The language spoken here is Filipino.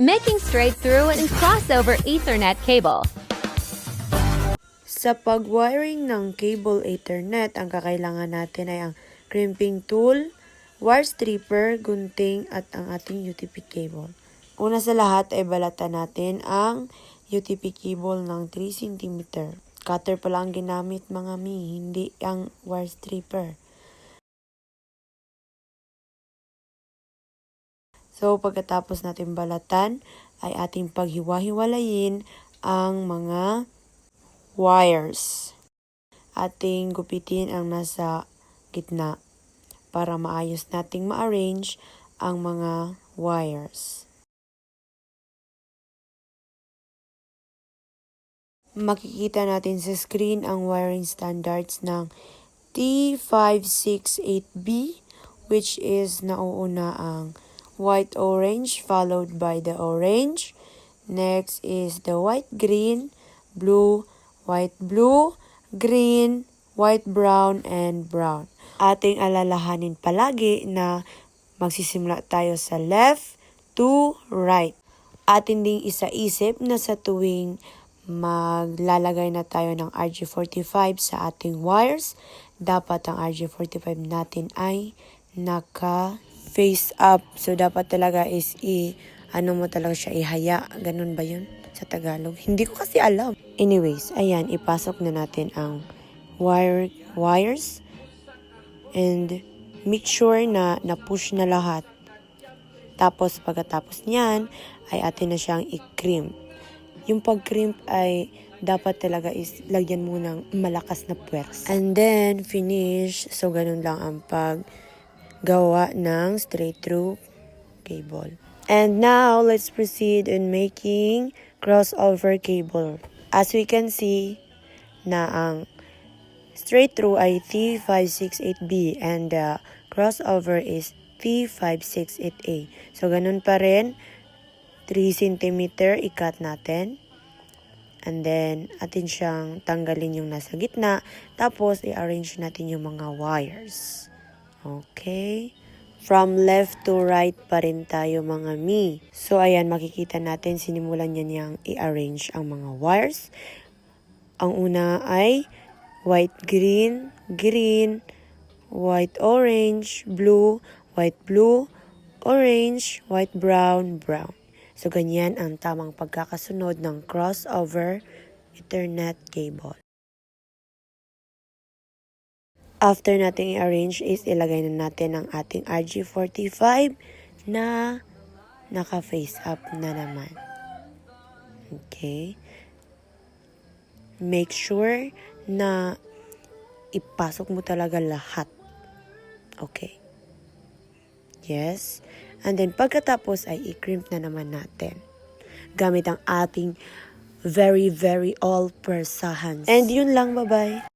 making straight through and crossover Ethernet cable. Sa pag-wiring ng cable Ethernet, ang kakailangan natin ay ang crimping tool, wire stripper, gunting at ang ating UTP cable. Una sa lahat ay balatan natin ang UTP cable ng 3 cm. Cutter pala ang ginamit mga mi, hindi ang wire stripper. So, pagkatapos natin balatan, ay ating paghiwa-hiwalayin ang mga wires. Ating gupitin ang nasa gitna para maayos nating ma-arrange ang mga wires. Makikita natin sa screen ang wiring standards ng T568B, which is nauuna ang white-orange followed by the orange. Next is the white-green, blue, white-blue, green, white-brown, and brown. Ating alalahanin palagi na magsisimula tayo sa left to right. Atin ding isaisip na sa tuwing maglalagay na tayo ng RJ45 sa ating wires, dapat ang RJ45 natin ay naka-face up. So, dapat talaga is ano mo talaga siya, ihaya. Ganun ba yun sa Tagalog? Hindi ko kasi alam. Anyways, ayan, ipasok na natin ang wires. And make sure na na-push na lahat. Tapos, pagkatapos niyan, ay atin na siyang i-crimp. Yung pag-crimp ay dapat talaga is lagyan mo ng malakas na puwersa. And then, finish. So, ganun lang ang paggawa ng straight through cable. And now, let's proceed in making crossover cable. As we can see, na ang straight through ay T568B and the crossover is T568A. So, ganun pa rin. 3 cm i-cut natin. And then, atin siyang tanggalin yung nasa gitna. Tapos, i-arrange natin yung mga wires. Okay? From left to right pa rin tayo mga mi. So, ayan, makikita natin, sinimulan niya niyang i-arrange ang mga wires. Ang una ay white-green, green, white-orange, blue, white-blue, orange, white-brown, brown. So, ganyan ang tamang pagkakasunod ng crossover Ethernet cable. After natin i-arrange is ilagay na natin ang ating RJ45 na naka-face up na naman. Okay. Make sure na ipasok mo talaga lahat. Okay. Yes. And then pagkatapos ay i-crimp na naman natin. Gamit ang ating very all-purse hands. And yun lang, bye-bye.